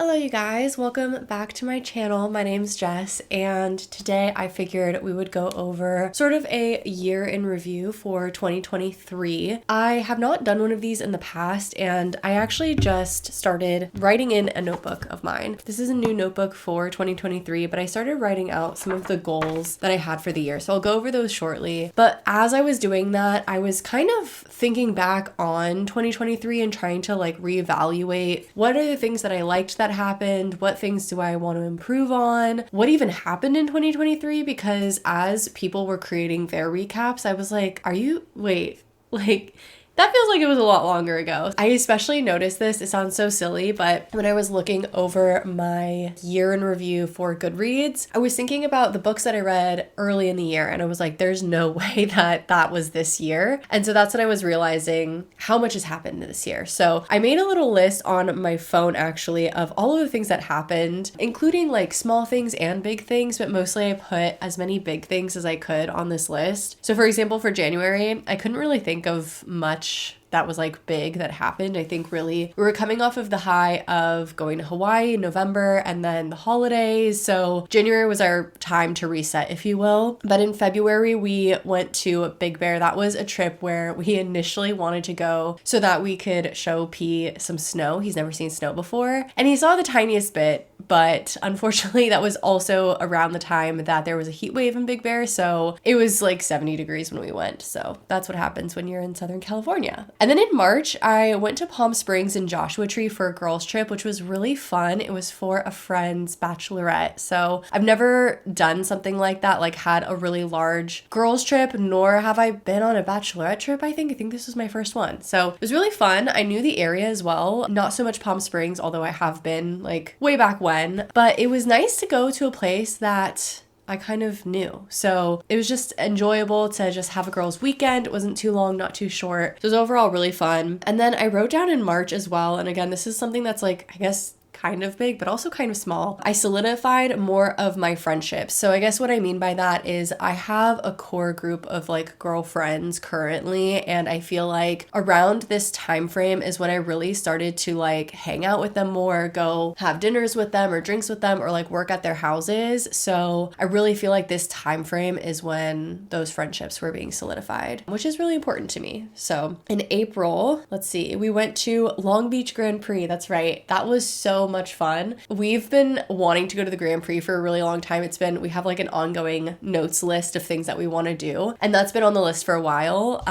Hello you guys, welcome back to my channel. My name's Jess and today I figured we would go over sort of a year in review for 2023. I have not done one of these in the past and I actually just started writing in a notebook of mine. This is a new notebook for 2023, but I started writing out some of the goals that I had for the year. So I'll go over those shortly. But as I was doing that, I was kind of thinking back on 2023 and trying to reevaluate what are the things that I liked that happened, what things do I want to improve on, what even happened in 2023, because as people were creating their recaps, I was like, that feels like it was a lot longer ago. I especially noticed this, it sounds so silly, but when I was looking over my year in review for Goodreads, I was thinking about the books that I read early in the year and I was like, there's no way that was this year. And so that's when I was realizing how much has happened this year. So I made a little list on my phone actually of all of the things that happened, including small things and big things, but mostly I put as many big things as I could on this list. So for example, for January, I couldn't really think of much that was big that happened. I think really we were coming off of the high of going to Hawaii in November and then the holidays. So January was our time to reset, if you will. But in February, we went to Big Bear. That was a trip where we initially wanted to go so that we could show P some snow. He's never seen snow before. And he saw the tiniest bit, but unfortunately that was also around the time that there was a heat wave in Big Bear. So it was 70 degrees when we went. So that's what happens when you're in Southern California. And then in March, I went to Palm Springs and Joshua Tree for a girls' trip, which was really fun. It was for a friend's bachelorette. So I've never done something like that, had a really large girls' trip, nor have I been on a bachelorette trip, I think this was my first one. So it was really fun. I knew the area as well. Not so much Palm Springs, although I have been way back when. But it was nice to go to a place that I kind of knew. So it was just enjoyable to just have a girls' weekend. It wasn't too long, not too short. It was overall really fun. And then I wrote down in March as well. And again, this is something that's I guess kind of big, but also kind of small. I solidified more of my friendships. So I guess what I mean by that is I have a core group of girlfriends currently, and I feel around this time frame is when I really started to hang out with them more, go have dinners with them or drinks with them, or work at their houses. So I really feel this time frame is when those friendships were being solidified, which is really important to me. So in April, let's see, we went to Long Beach Grand Prix. That's right. That was so much fun. We've been wanting to go to the Grand Prix for a really long time. We have an ongoing notes list of things that we want to do, and that's been on the list for a while.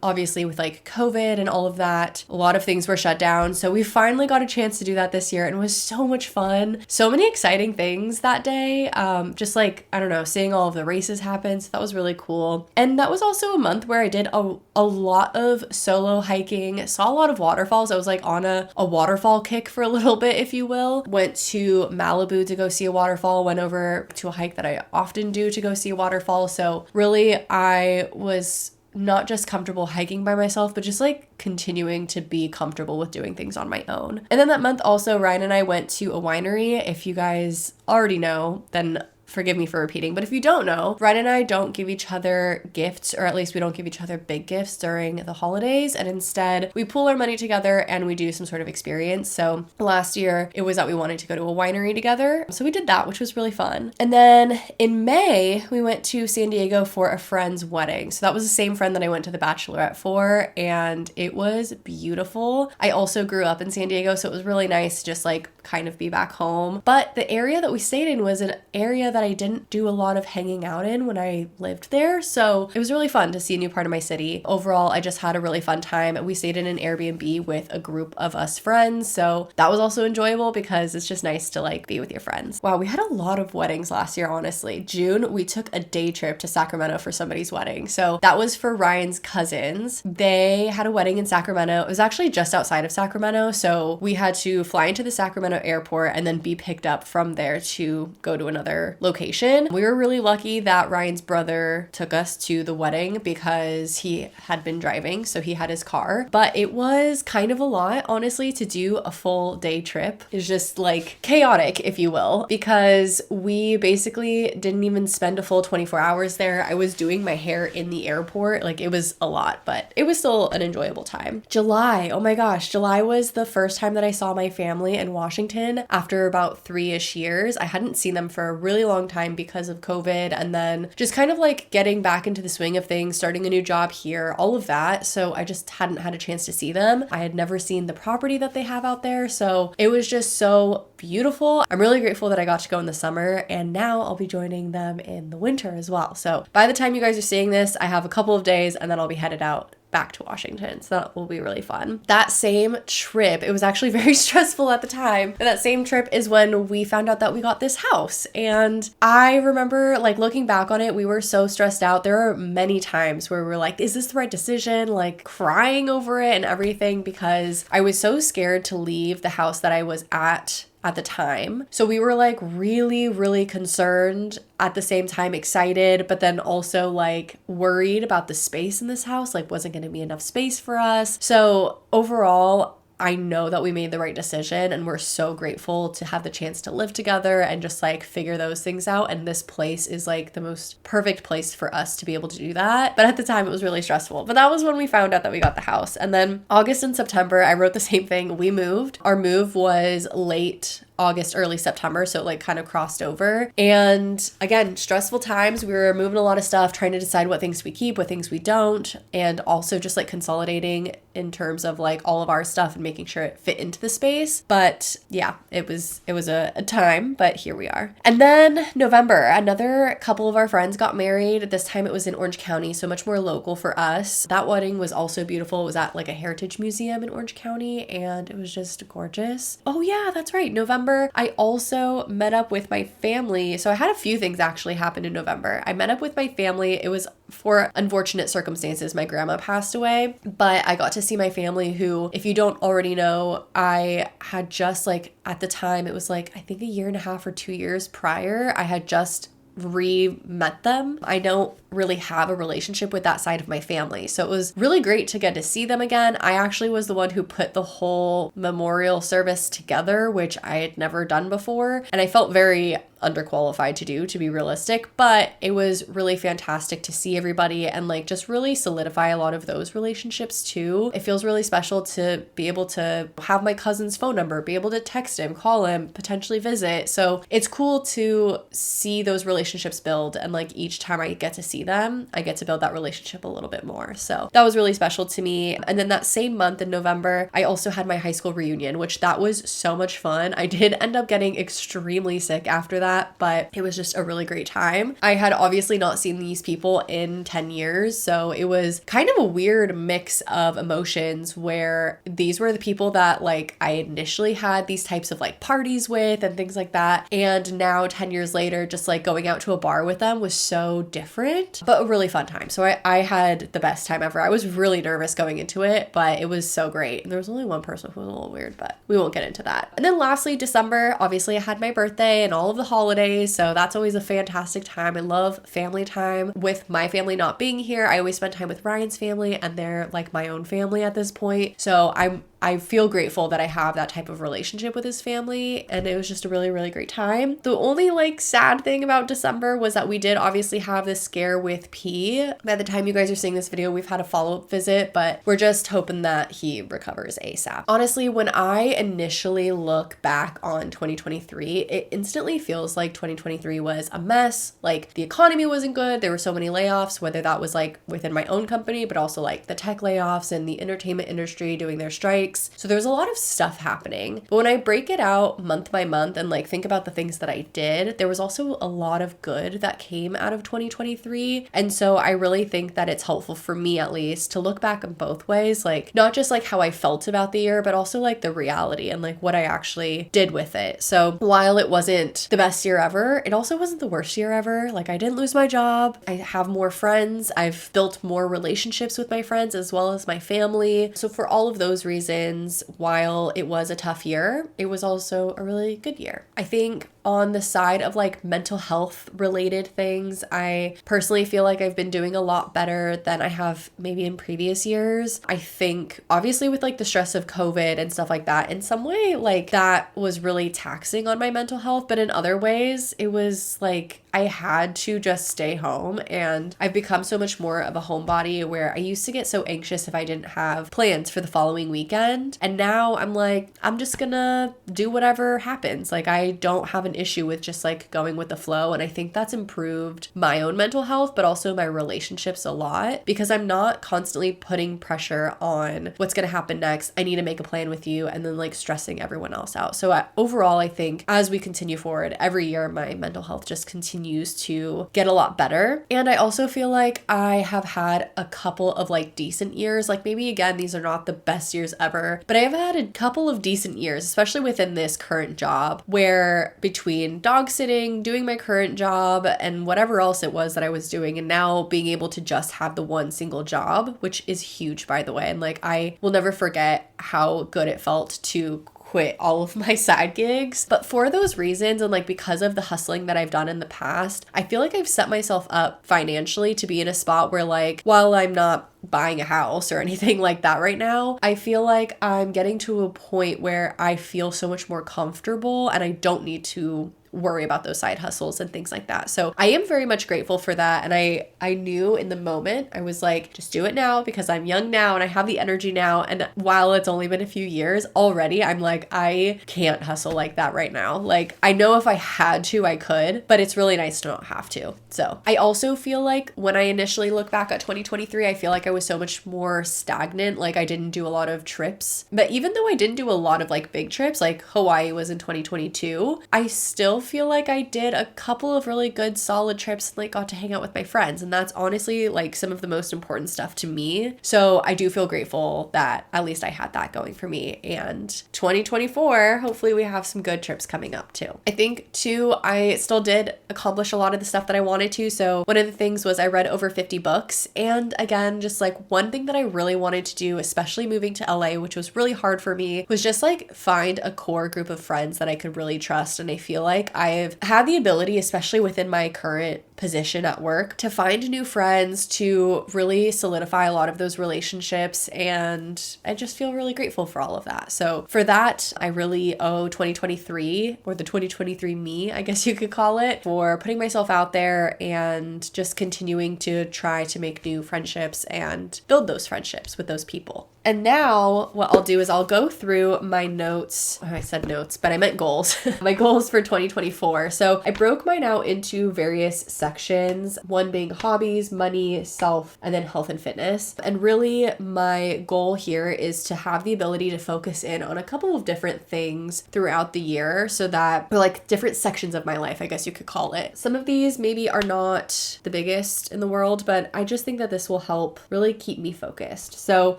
Obviously with COVID and all of that, a lot of things were shut down. So we finally got a chance to do that this year and it was so much fun. So many exciting things that day. Just I don't know, seeing all of the races happen. So that was really cool. And that was also a month where I did a lot of solo hiking, saw a lot of waterfalls. I was on a waterfall kick for a little bit, if you will. Went to Malibu to go see a waterfall, went over to a hike that I often do to go see a waterfall. So really I was not just comfortable hiking by myself, but just continuing to be comfortable with doing things on my own. And then that month also, Ryan and I went to a winery. If you guys already know, then forgive me for repeating, but if you don't know, Ryan and I don't give each other gifts, or at least we don't give each other big gifts during the holidays, and instead we pool our money together and we do some sort of experience. So last year it was that we wanted to go to a winery together, so we did that, which was really fun. And then in May we went to San Diego for a friend's wedding. So that was the same friend that I went to the bachelorette for, and it was beautiful. I also grew up in San Diego, so it was really nice to just kind of be back home. But the area that we stayed in was an area that I didn't do a lot of hanging out in when I lived there. So it was really fun to see a new part of my city. Overall, I just had a really fun time. We stayed in an Airbnb with a group of us friends. So that was also enjoyable because it's just nice to be with your friends. Wow, we had a lot of weddings last year, honestly. June, we took a day trip to Sacramento for somebody's wedding. So that was for Ryan's cousins. They had a wedding in Sacramento. It was actually just outside of Sacramento. So we had to fly into the Sacramento airport and then be picked up from there to go to another location. We were really lucky that Ryan's brother took us to the wedding because he had been driving, so he had his car. But it was kind of a lot, honestly, to do a full day trip. It's just like chaotic, if you will, because we basically didn't even spend a full 24 hours there. I was doing my hair in the airport. Like, it was a lot, but it was still an enjoyable time. July, oh my gosh, July was the first time that I saw my family in Washington after about 3-ish years. I hadn't seen them for a really long time because of COVID, and then just kind of like getting back into the swing of things, starting a new job here, all of that. So I just hadn't had a chance to see them. I had never seen the property that they have out there. So it was just so beautiful. I'm really grateful that I got to go in the summer, and now I'll be joining them in the winter as well. So by the time you guys are seeing this, I have a couple of days and then I'll be headed out back to Washington. So that will be really fun. That same trip, it was actually very stressful at the time. And that same trip is when we found out that we got this house. And I remember like looking back on it, we were so stressed out. There are many times where we're like, is this the right decision? Like crying over it and everything, because I was so scared to leave the house that I was at the time. So we were like really, really concerned, at the same time excited, but then also like worried about the space in this house. Like, wasn't going to be enough space for us. So overall, I know that we made the right decision, and we're so grateful to have the chance to live together and just like figure those things out. And this place is like the most perfect place for us to be able to do that. But at the time it was really stressful. But that was when we found out that we got the house. And then August and September, I wrote the same thing. We moved. Our move was late August, early September, so it like kind of crossed over. And again, stressful times. We were moving a lot of stuff, trying to decide what things we keep, what things we don't, and also just like consolidating in terms of like all of our stuff and making sure it fit into the space. But yeah, it was a time, but here we are. And then November, another couple of our friends got married. This time it was in Orange County, so much more local for us. That wedding was also beautiful. It was at like a heritage museum in Orange County, and it was just gorgeous. Oh yeah, that's right. November, I also met up with my family. So I had a few things actually happen in November. I met up with my family. It was for unfortunate circumstances. My grandma passed away, but I got to see my family who, if you don't already know, I had just like, at the time, it was like, I think a year and a half or 2 years prior, I had just re-met them. I don't really have a relationship with that side of my family. So it was really great to get to see them again. I actually was the one who put the whole memorial service together, which I had never done before. And I felt very underqualified to do, to be realistic, but it was really fantastic to see everybody and like just really solidify a lot of those relationships too. It feels really special to be able to have my cousin's phone number, be able to text him, call him, potentially visit. So it's cool to see those relationships build, and like each time I get to see them, I get to build that relationship a little bit more. So that was really special to me. And then that same month in November, I also had my high school reunion, which that was so much fun. I did end up getting extremely sick after that, but it was just a really great time. I had obviously not seen these people in 10 years, so it was kind of a weird mix of emotions where these were the people that like I initially had these types of like parties with and things like that, and now 10 years later, just like going out to a bar with them was so different, but a really fun time. So I had the best time ever. I was really nervous going into it, but it was so great. And there was only one person who was a little weird, but we won't get into that. And then lastly, December, obviously I had my birthday and all of the holidays, so that's always a fantastic time. I love family time. With my family not being here, I always spend time with Ryan's family, and they're like my own family at this point. So I feel grateful that I have that type of relationship with his family, and it was just a really, really great time. The only like sad thing about December was that we did obviously have this scare with P. By the time you guys are seeing this video, we've had a follow-up visit, but we're just hoping that he recovers ASAP. Honestly, when I initially look back on 2023, it instantly feels like 2023 was a mess. Like the economy wasn't good. There were so many layoffs, whether that was like within my own company, but also like the tech layoffs and the entertainment industry doing their strikes. So there's a lot of stuff happening. But when I break it out month by month and like think about the things that I did, there was also a lot of good that came out of 2023. And so I really think that it's helpful for me, at least, to look back in both ways, like not just like how I felt about the year, but also like the reality and like what I actually did with it. So while it wasn't the best year ever, it also wasn't the worst year ever. Like I didn't lose my job. I have more friends. I've built more relationships with my friends as well as my family. So for all of those reasons, reasons, while it was a tough year, it was also a really good year. I think on the side of like mental health related things, I personally feel like I've been doing a lot better than I have maybe in previous years. I think obviously with like the stress of COVID and stuff like that, in some way, like that was really taxing on my mental health. But in other ways, it was like I had to just stay home, and I've become so much more of a homebody where I used to get so anxious if I didn't have plans for the following weekend. And now I'm like, I'm just gonna do whatever happens. Like I don't have an issue with just like going with the flow. And I think that's improved my own mental health, but also my relationships a lot, because I'm not constantly putting pressure on what's going to happen next. I need to make a plan with you, and then like stressing everyone else out. So overall, I think as we continue forward, every year my mental health just continues to get a lot better. And I also feel like I have had a couple of like decent years. Like maybe again, these are not the best years ever, but I have had a couple of decent years, especially within this current job, where between dog sitting, doing my current job, and whatever else it was that I was doing, and now being able to just have the one single job, which is huge, by the way. And like, I will never forget how good it felt to quit all of my side gigs. But for those reasons, and like because of the hustling that I've done in the past, I feel like I've set myself up financially to be in a spot where like, while I'm not buying a house or anything like that right now, I feel like I'm getting to a point where I feel so much more comfortable, and I don't need to worry about those side hustles and things like that. So I am very much grateful for that. And I knew in the moment, I was like, just do it now, because I'm young now and I have the energy now. And while it's only been a few years already, I'm like, I can't hustle like that right now. Like, I know if I had to, I could, but it's really nice to not have to. So I also feel like when I initially look back at 2023, I feel like I was so much more stagnant. Like I didn't do a lot of trips, but even though I didn't do a lot of like big trips, like Hawaii was in 2022, I still feel like I did a couple of really good solid trips and like got to hang out with my friends. And that's honestly like some of the most important stuff to me. So I do feel grateful that at least I had that going for me. And 2024, hopefully we have some good trips coming up too. I think too, I still did accomplish a lot of the stuff that I wanted to. So one of the things was I read over 50 books. And again, just like one thing that I really wanted to do, especially moving to LA, which was really hard for me, was just like find a core group of friends that I could really trust. And I feel like I've had the ability, especially within my current position at work, to find new friends, to really solidify a lot of those relationships. And I just feel really grateful for all of that. So for that, I really owe 2023, or the 2023 me, I guess you could call it, for putting myself out there and just continuing to try to make new friendships and build those friendships with those people. And now what I'll do is I'll go through my notes. Oh, I said notes, but I meant goals. My goals for 2024. So I broke mine out into various sections, one being hobbies, money, self, and then health and fitness. And really my goal here is to have the ability to focus in on a couple of different things throughout the year, so that, or like different sections of my life, I guess you could call it. Some of these maybe are not the biggest in the world, but I just think that this will help really keep me focused. So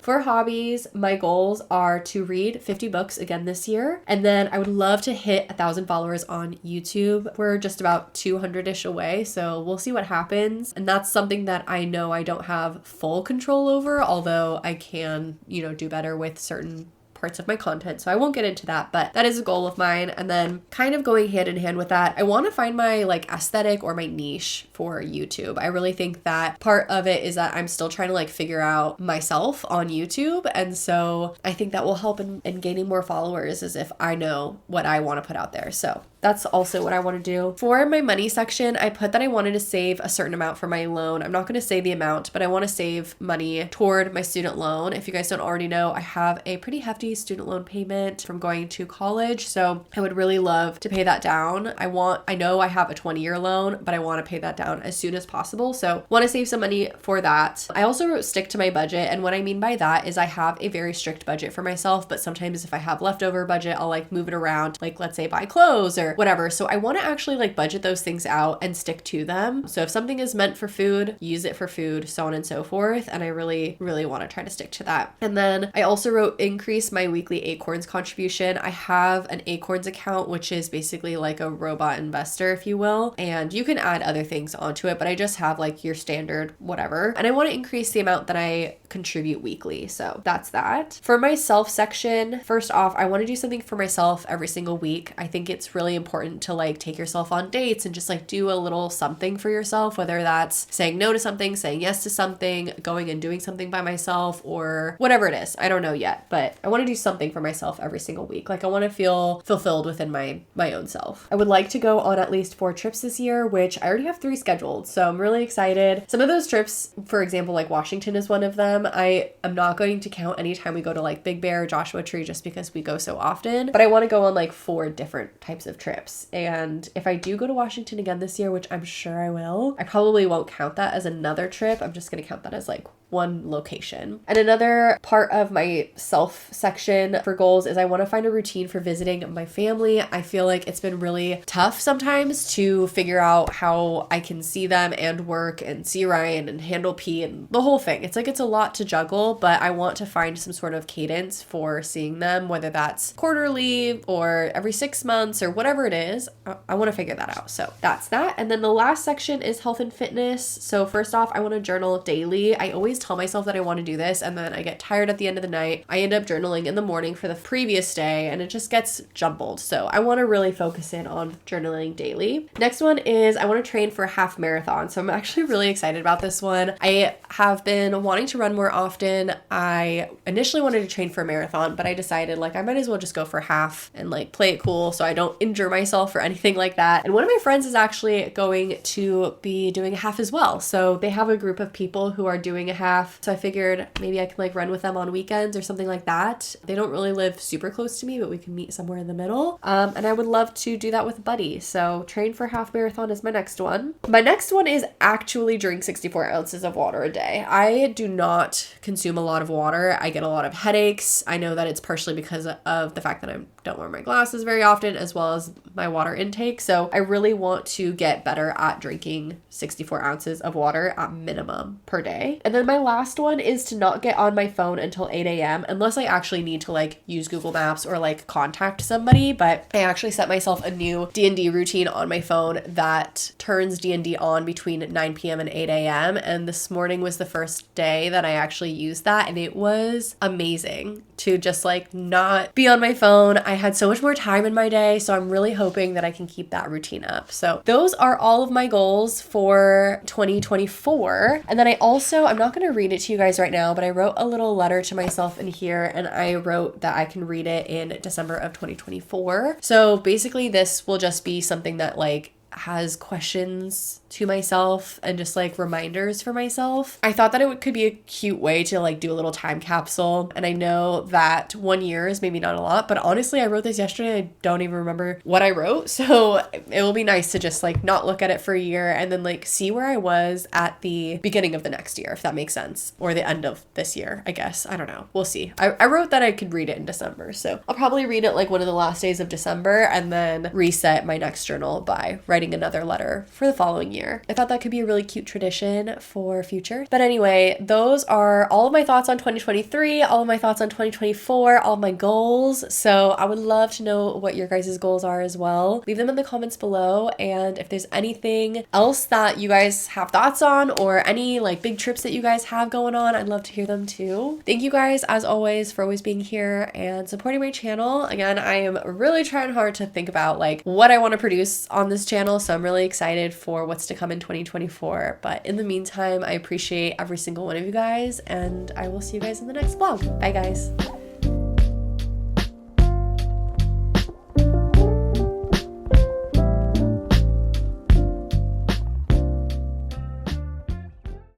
for hobbies, my goals are to read 50 books again this year. And then I would love to hit 1,000 followers on YouTube. We're just about 200-ish away, so we'll see what happens. And that's something that I know I don't have full control over, although I can, do better with certain parts of my content. So I won't get into that, but that is a goal of mine. And then kind of going hand in hand with that, I want to find my like aesthetic or my niche for YouTube. I really think that part of it is that I'm still trying to like figure out myself on YouTube. And so I think that will help in gaining more followers, as if I know what I want to put out there. So that's also what I want to do. For my money section, I put that I wanted to save a certain amount for my loan. I'm not going to say the amount, but I want to save money toward my student loan. If you guys don't already know, I have a pretty hefty student loan payment from going to college. So I would really love to pay that down. I know I have a 20-year loan, but I want to pay that down as soon as possible. So want to save some money for that. I also wrote stick to my budget. And what I mean by that is I have a very strict budget for myself, but sometimes if I have leftover budget, I'll like move it around, like let's say buy clothes or whatever. So I want to actually like budget those things out and stick to them. So if something is meant for food, use it for food, so on and so forth. And I really, really want to try to stick to that. And then I also wrote increase my weekly Acorns contribution. I have an Acorns account, which is basically like a robot investor, if you will. And you can add other things onto it, but I just have like your standard whatever. And I want to increase the amount that I contribute weekly. So that's that. For my self section, first off, I want to do something for myself every single week. I think it's really important to like take yourself on dates and just like do a little something for yourself, whether that's saying no to something, saying yes to something, going and doing something by myself, or whatever it is. I don't know yet, but I want to do something for myself every single week. Like I want to feel fulfilled within my own self. I would like to go on at least 4 trips this year, which I already have 3 scheduled. So I'm really excited. Some of those trips, for example, like Washington is one of them. I am not going to count anytime we go to like Big Bear, Joshua Tree, just because we go so often, but I want to go on like 4 different types of trips. And if I do go to Washington again this year, which I'm sure I will, I probably won't count that as another trip. I'm just going to count that as like one location. And another part of my self section for goals is I want to find a routine for visiting my family. I feel like it's been really tough sometimes to figure out how I can see them and work and see Ryan and handle P and the whole thing. It's like it's a lot to juggle, but I want to find some sort of cadence for seeing them, whether that's quarterly or every 6 months or whatever it is. I want to figure that out. So that's that. And then the last section is health and fitness. So first off, I want to journal daily. I always tell myself that I want to do this, and then I get tired at the end of the night. I end up journaling in the morning for the previous day, and it just gets jumbled. So I want to really focus in on journaling daily. Next one is I want to train for a half marathon. So I'm actually really excited about this one. I have been wanting to run more often. I initially wanted to train for a marathon, but I decided like I might as well just go for half and like play it cool so I don't injure myself or anything like that. And one of my friends is actually going to be doing a half as well. So they have a group of people who are doing a half. So I figured maybe I can like run with them on weekends or something like that. They don't really live super close to me, but we can meet somewhere in the middle. And I would love to do that with a buddy. So train for half marathon is my next one. My next one is actually drink 64 ounces of water a day. I do not consume a lot of water. I get a lot of headaches. I know that it's partially because of the fact that I don't wear my glasses very often, as well as my water intake. So I really want to get better at drinking 64 ounces of water at minimum per day. And then my last one is to not get on my phone until 8 a.m. unless I actually need to like use Google Maps or like contact somebody. But I actually set myself a new D&D routine on my phone that turns D&D on between 9 p.m. and 8 a.m. And this morning was the first day that I actually used that, and it was amazing to just like not be on my phone. I had so much more time in my day, so I'm really hoping that I can keep that routine up. So those are all of my goals for 2024. And then I'm not going to read it to you guys right now, but I wrote a little letter to myself in here, and I wrote that I can read it in December of 2024. So basically this will just be something that like has questions to myself and just like reminders for myself. I thought that it could be a cute way to like do a little time capsule. And I know that 1 year is maybe not a lot, but honestly, I wrote this yesterday. I don't even remember what I wrote. So it will be nice to just like not look at it for a year and then like see where I was at the beginning of the next year, if that makes sense, or the end of this year, I guess. I don't know. We'll see. I wrote that I could read it in December. So I'll probably read it like one of the last days of December and then reset my next journal by writing another letter for the following year. I thought that could be a really cute tradition for future. But anyway, those are all of my thoughts on 2023, all of my thoughts on 2024, all of my goals. So I would love to know what your guys' goals are as well. Leave them in the comments below. And if there's anything else that you guys have thoughts on or any like big trips that you guys have going on, I'd love to hear them too. Thank you guys as always for always being here and supporting my channel. Again, I am really trying hard to think about like what I want to produce on this channel. So I'm really excited for what's to come in 2024. But in the meantime, I appreciate every single one of you guys, and I will see you guys in the next vlog. Bye guys.